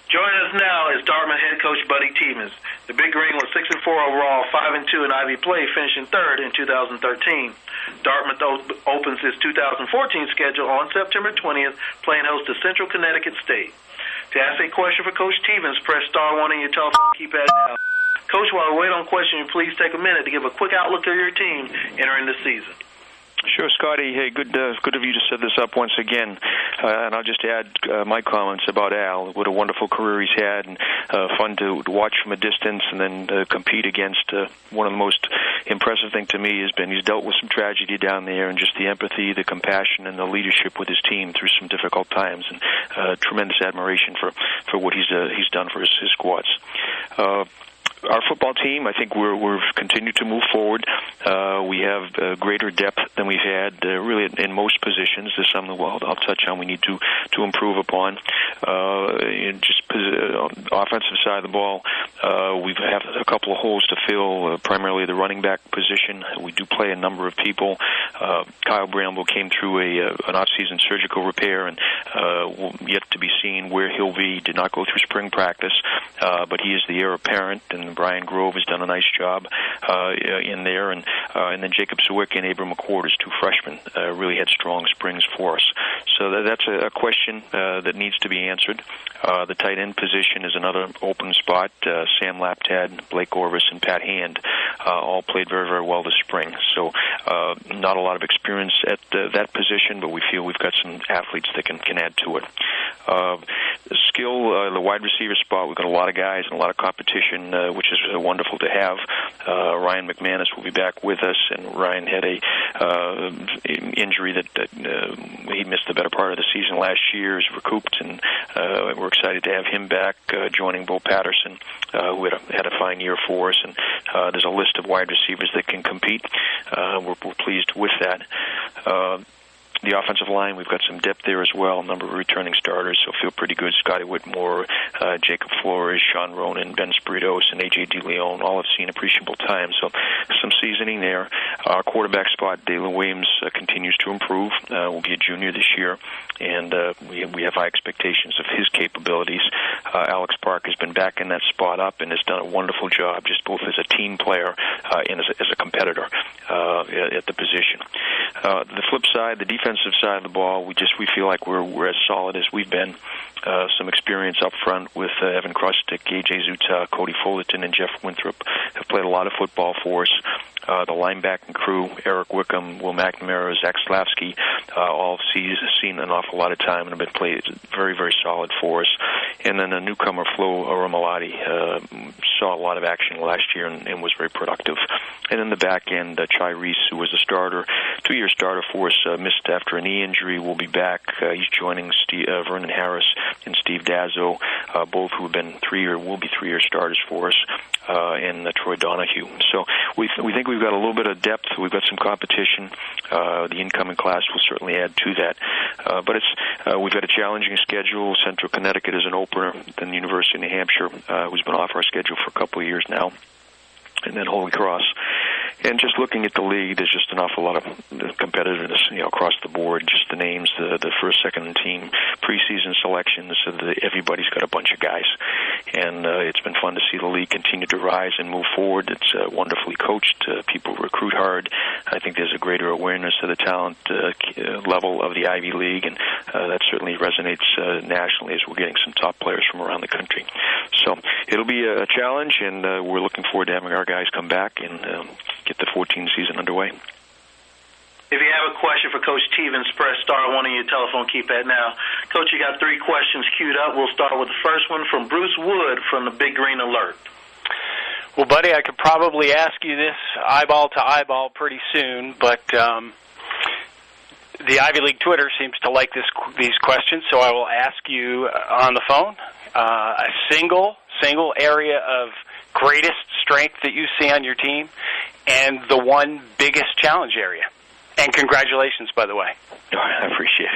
Joining us now is Dartmouth head coach Buddy Teevens. The Big Green was 6-4 overall, 5-2 in Ivy play, finishing third in 2013. Dartmouth opens its 2014 schedule on September 20th, playing host to Central Connecticut State. To ask a question for Coach Teevens, press *1 on your telephone keypad now. Coach, while we wait on questioning, please take a minute to give a quick outlook of your team entering the season. Sure, Scotty. Hey, good of you to set this up once again. And I'll just add my comments about Al. What a wonderful career he's had, and fun to watch from a distance and then compete against. One of the most impressive things to me has been he's dealt with some tragedy down there, and just the empathy, the compassion, and the leadership with his team through some difficult times. And tremendous admiration for what he's done for his squads. Our football team, I think we've continued to move forward. We have greater depth than we've had really in most positions. There's some I'll touch on we need to improve upon. Offensive side of the ball, we have a couple of holes to fill, primarily the running back position. We do play a number of people. Kyle Bramble came through an off-season surgical repair, and yet to be seen where he'll be. Did not go through spring practice, but he is the heir apparent, and Brian Grove has done a nice job in there, and then Jacob Sawicki and Abram McCord as two freshmen really had strong springs for us. So that's a question that needs to be answered. The tight end position is another open spot. Sam Laptad, Blake Orvis, and Pat Hand all played very, very well this spring. So not a lot of experience at that position, but we feel we've got some athletes that can add to it. The wide receiver spot, we've got a lot of guys and a lot of competition, which is wonderful to have. Ryan McManus will be back with us, and Ryan had a injury that he missed the better part of the season last year. He's recouped, and we're excited to have him back, joining Bo Patterson, who had a fine year for us. And there's a list of wide receivers that can compete. We're pleased with that. The offensive line, we've got some depth there as well, a number of returning starters, so feel pretty good. Scotty Whitmore, Jacob Flores, Sean Ronan, Ben Spiritos, and A.J. DeLeon all have seen appreciable time, so some seasoning there. Our quarterback spot, Dalen Williams, continues to improve. Will be a junior this year, and we have high expectations of his capabilities. Alex Park has been back in that spot up and has done a wonderful job, just both as a team player and as a competitor at the position. The flip side, the defensive side of the ball, we feel like we're as solid as we've been. Some experience up front with Evan Krustic, A.J. Zuta, Cody Fullerton, and Jeff Winthrop have played a lot of football for us. The linebacking crew, Eric Wickham, Will McNamara, Zach Slavsky, all seen an awful lot of time and have been played very, very solid for us. And then a newcomer, Flo Romalati, saw a lot of action last year and was very productive. And in the back end, Chai Reese, who was a starter, 2-year starter for us, missed after a knee injury, will be back. He's joining Vernon Harris and Steve Dazzo, both who have been will be 3-year starters for us, and Troy Donahue. So we think we've got a little bit of depth. We've got some competition. The incoming class will certainly add to that. But we've got a challenging schedule. Central Connecticut is an opener, then the University of New Hampshire, who's been off our schedule for a couple of years now, and then Holy Cross. And just looking at the league, there's just an awful lot of competitiveness, across the board. Just the names, the first, second team, preseason selections, so that everybody's got a bunch of guys. And it's been fun to see the league continue to rise and move forward. It's wonderfully coached. People recruit hard. I think there's a greater awareness of the talent level of the Ivy League, and that certainly resonates nationally as we're getting some top players from around the country. So it'll be a challenge, and we're looking forward to having our guys come back and get the 14 season underway. If you have a question for Coach Teevens, press *1 on your telephone keypad now. Coach, you got 3 questions queued up. We'll start with the first one from Bruce Wood from the Big Green Alert. Well, Buddy, I could probably ask you this eyeball to eyeball pretty soon, but the Ivy League Twitter seems to like these questions, so I will ask you on the phone a single area of greatest strength that you see on your team and the one biggest challenge area. And congratulations, by the way. I appreciate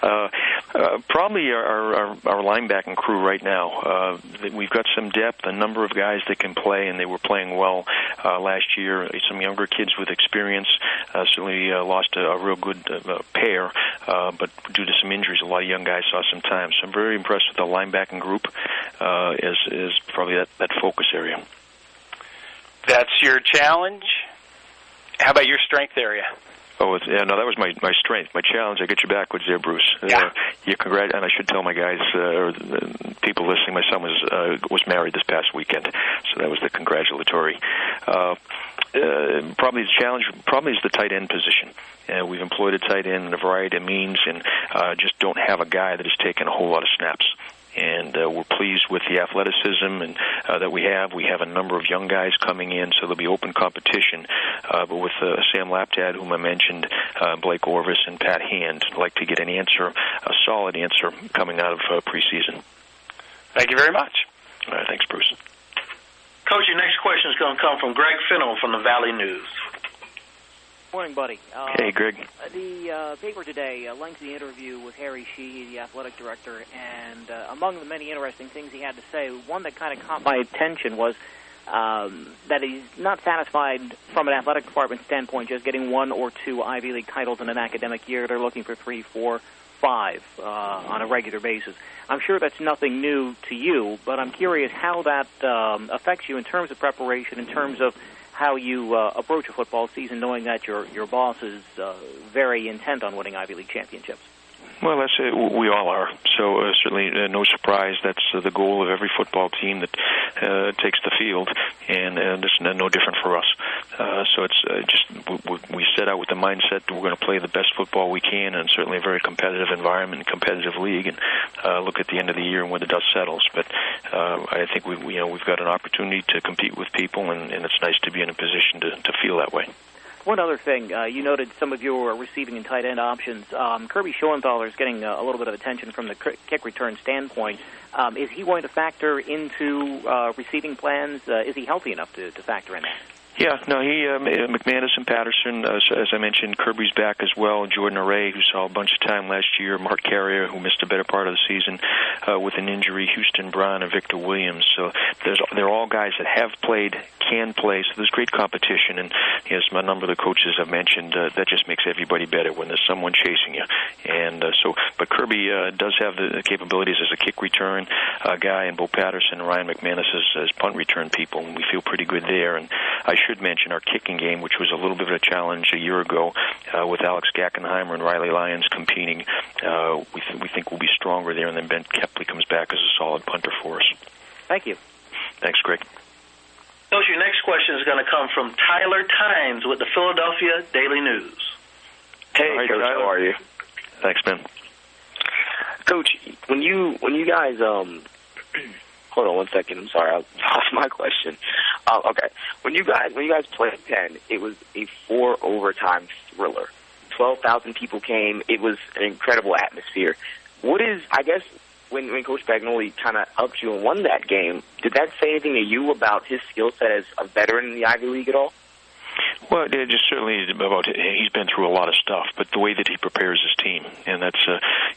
it. Probably our linebacking crew right now. We've got some depth, a number of guys that can play, and they were playing well last year. Some younger kids with experience. Certainly lost a real good pair, but due to some injuries, a lot of young guys saw some time. So I'm very impressed with the linebacking group as probably that focus area. That's your challenge. How about your strength area? Oh, yeah, no, that was my strength. My challenge, I get you backwards there, Bruce. Yeah. And I should tell my guys, or people listening, my son was married this past weekend, so that was the congratulatory. Probably the challenge is the tight end position. We've employed a tight end in a variety of means and just don't have a guy that has taken a whole lot of snaps. And we're pleased with the athleticism and that we have. We have a number of young guys coming in, so there'll be open competition. But with Sam Laptad, whom I mentioned, Blake Orvis, and Pat Hand, I'd like to get an answer, a solid answer, coming out of preseason. Thank you very much. All right, thanks, Bruce. Coach, your next question is going to come from Greg Fennell from the Valley News. Morning, Buddy. Hey, Greg. The paper today, a lengthy interview with Harry Sheehy, the athletic director, and among the many interesting things he had to say, one that kind of caught my attention was that he's not satisfied from an athletic department standpoint just getting 1 or 2 Ivy League titles in an academic year. They're looking for 3, 4, 5 on a regular basis. I'm sure that's nothing new to you, but I'm curious how that affects you in terms of preparation, in terms of how you approach a football season, knowing that your boss is very intent on winning Ivy League championships. Well, that's it. We all are. So certainly no surprise. That's the goal of every football team that takes the field, and it's no different for us. So it's just we set out with the mindset that we're going to play the best football we can, and certainly a very competitive environment and competitive league, and look at the end of the year and when the dust settles. But I think we've got an opportunity to compete with people, and it's nice to be in a position to feel that way. One other thing, you noted some of your receiving and tight end options. Kirby Schoenthaler is getting a little bit of attention from the kick return standpoint. Is he going to factor into receiving plans? Is he healthy enough to factor in that? Yeah, no, McManus and Patterson, as I mentioned, Kirby's back as well, Jordan Array, who saw a bunch of time last year, Mark Carrier, who missed a better part of the season with an injury, Houston Brown and Victor Williams. So they're all guys that have played, can play, so there's great competition, and as a number of the coaches have mentioned, that just makes everybody better when there's someone chasing you. And but Kirby does have the capabilities as a kick return guy, and Bo Patterson and Ryan McManus as punt return people, and we feel pretty good there. And I should mention our kicking game, which was a little bit of a challenge a year ago with Alex Gackenheimer and Riley Lyons competing. We think we'll be stronger there, and then Ben Kepley comes back as a solid punter for us. Thank you. Thanks, Greg. Coach, your next question is going to come from Tyler Tynes with the Philadelphia Daily News. Hey, Hi, Coach, how are you? Thanks, man. Coach, when you guys hold on one second. I'm sorry, I lost my question. Okay, when you guys played Penn, it was a 4 overtime thriller. 12,000 people came. It was an incredible atmosphere. I guess when Coach Bagnoli kind of upped you and won that game, did that say anything to you about his skill set as a veteran in the Ivy League at all? Well, just certainly about he's been through a lot of stuff, but the way that he prepares his team, and that's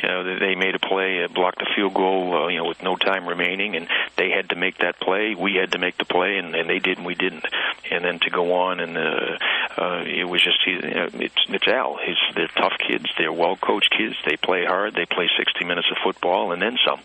they made a play, blocked the field goal, with no time remaining, and they had to make that play. We had to make the play, and they did, and we didn't. And then to go on, and it was just it's Al. They're tough kids. They're well coached kids. They play hard. They play 60 minutes of football and then some.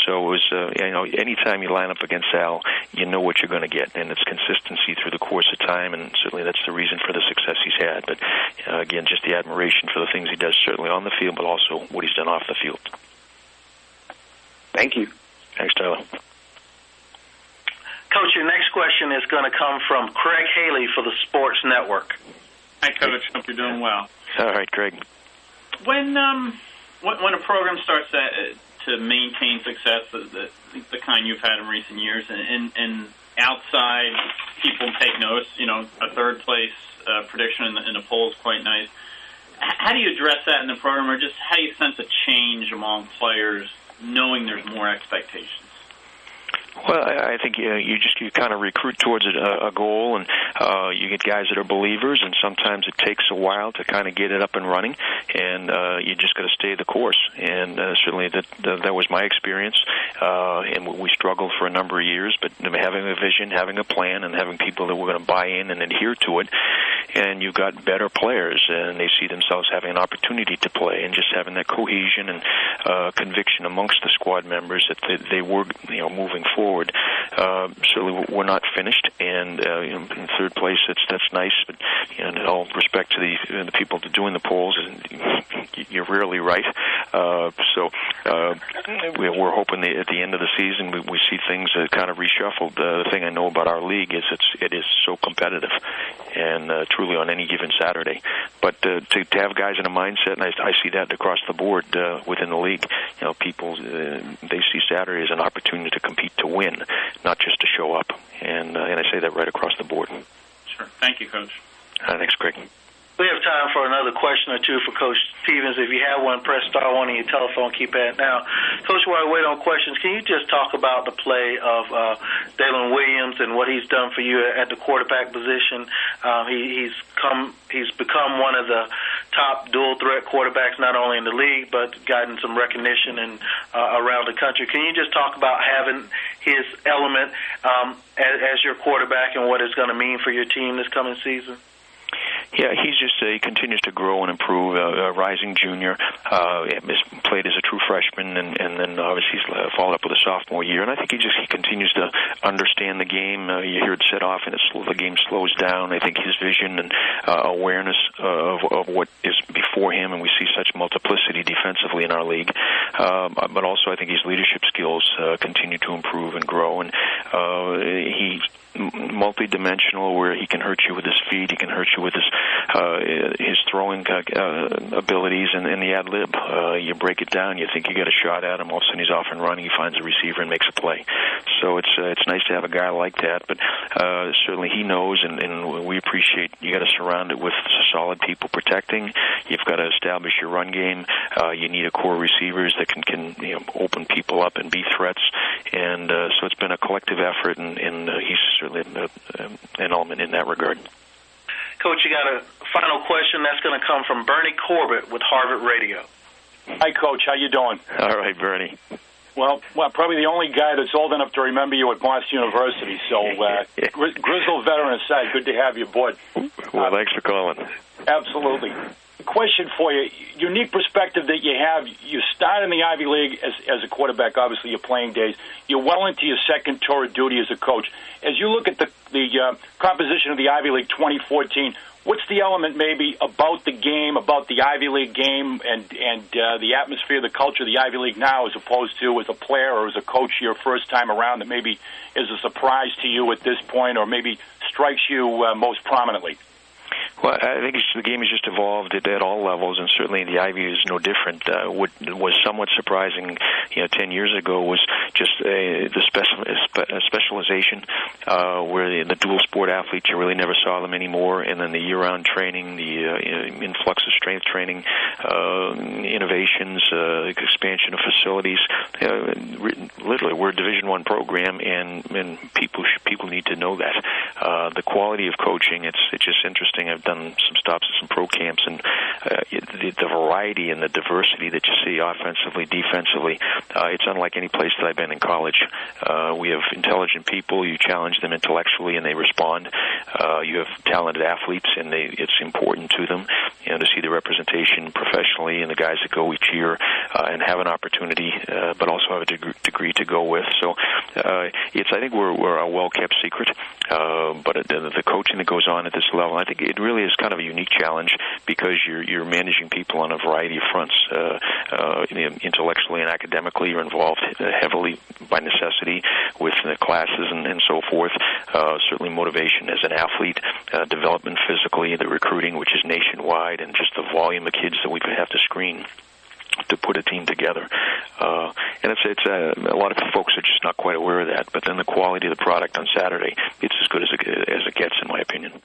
So it was anytime you line up against Al, you know what you're going to get, and it's consistency through the course of time, and certainly that's the reason for the success he's had. But again, just the admiration for the things he does, certainly on the field, but also what he's done off the field. Thank you. Thanks, Tyler. Coach, your next question is going to come from Craig Haley for the Sports Network. Hi, Coach. Hope you're doing well. All right, Craig. When a program starts to maintain success, the kind you've had in recent years, and outside people take notice, a third place prediction in the poll is quite nice. How do you address that in the program, or just how do you sense a change among players knowing there's more expectations? Well, I think you kind of recruit towards a goal, and You get guys that are believers, and sometimes it takes a while to kind of get it up and running, and you just got to stay the course. And certainly that was my experience, and we struggled for a number of years, but having a vision, having a plan, and having people that were going to buy in and adhere to it, and you've got better players, and they see themselves having an opportunity to play, and just having that cohesion and conviction amongst the squad members that they were, moving forward. Certainly, we're not finished, and in third place, that's nice. But in all respect to the people doing the polls, you're rarely right. So we're hoping that at the end of the season we see things kind of reshuffled. The thing I know about our league is it is so competitive, and truly on any given Saturday. But to have guys in a mindset, and I see that across the board within the league. People they see Saturday as an opportunity to compete to win, not just to show up. And I say that right across the board. Sure. Thank you, Coach. Thanks, Greg. We have time for another question or two for Coach Teevens. If you have one, press star one on your telephone. Keep at it now. Coach, while I wait on questions, can you just talk about the play of Dalen Williams and what he's done for you at the quarterback position? He's become one of the top dual-threat quarterbacks, not only in the league, but gotten some recognition around the country. Can you just talk about having his element as your quarterback and what it's going to mean for your team this coming season? Yeah, he continues to grow and improve. Rising junior, played as a true freshman, and then obviously he's followed up with a sophomore year. And I think he continues to understand the game. You hear it said often, the game slows down. I think his vision and awareness of what is before him, and we see such multiplicity defensively in our league. But also I think his leadership skills continue to improve and grow. And he's multi-dimensional, where he can hurt you with his feet, he can hurt you with his throwing abilities, and the ad lib. You break it down, you think you got a shot at him, all of a sudden he's off and running, he finds a receiver and makes a play. So it's nice to have a guy like that. But certainly he knows, and we appreciate. You got to surround it with solid people protecting. You've got to establish your run game. You need a core receivers that can open people up and be threats. And so it's been a collective effort, and he's certainly an element in that regard. Coach, you got a final question that's going to come from Bernie Corbett with Harvard Radio. Hi, Coach. How you doing? All right, Bernie. Well, probably the only guy that's old enough to remember you at Boston University. So, grizzled veteran aside, good to have you aboard. Well, thanks for calling. Absolutely. Question for you. Unique perspective that you have. You start in the Ivy League as a quarterback, obviously your playing days. You're well into your second tour of duty as a coach. As you look at the composition of the Ivy League 2014, what's the element maybe about the game, about the Ivy League game and the atmosphere, the culture of the Ivy League now, as opposed to as a player or as a coach your first time around, that maybe is a surprise to you at this point, or maybe strikes you most prominently? Well, I think the game has just evolved at all levels, and certainly the Ivy is no different. What was somewhat surprising, 10 years ago was just the specialization, where the dual sport athletes, you really never saw them anymore, and then the year-round training, the influx of strength training, innovations, expansion of facilities. Literally, we're a Division I program, and people need to know that. The quality of coaching, it's just interesting. I've done some stops at some pro camps, and the variety and the diversity that you see offensively, defensively, it's unlike any place that I've been in college. We have intelligent people. You challenge them intellectually, and they respond. You have talented athletes, and it's important to them, to see the representation professionally and the guys that go each year and have an opportunity, but also have a degree to go with. So I think we're a well-kept secret, but the coaching that goes on at this level, I think it really is kind of a unique challenge, because you're managing people on a variety of fronts. Intellectually and academically, you're involved heavily by necessity with the classes and so forth. Certainly motivation as an athlete, development physically, the recruiting, which is nationwide, and just the volume of kids that we have to screen to put a team together. And it's a lot of folks are just not quite aware of that. But then the quality of the product on Saturday, it's as good as it gets, in my opinion.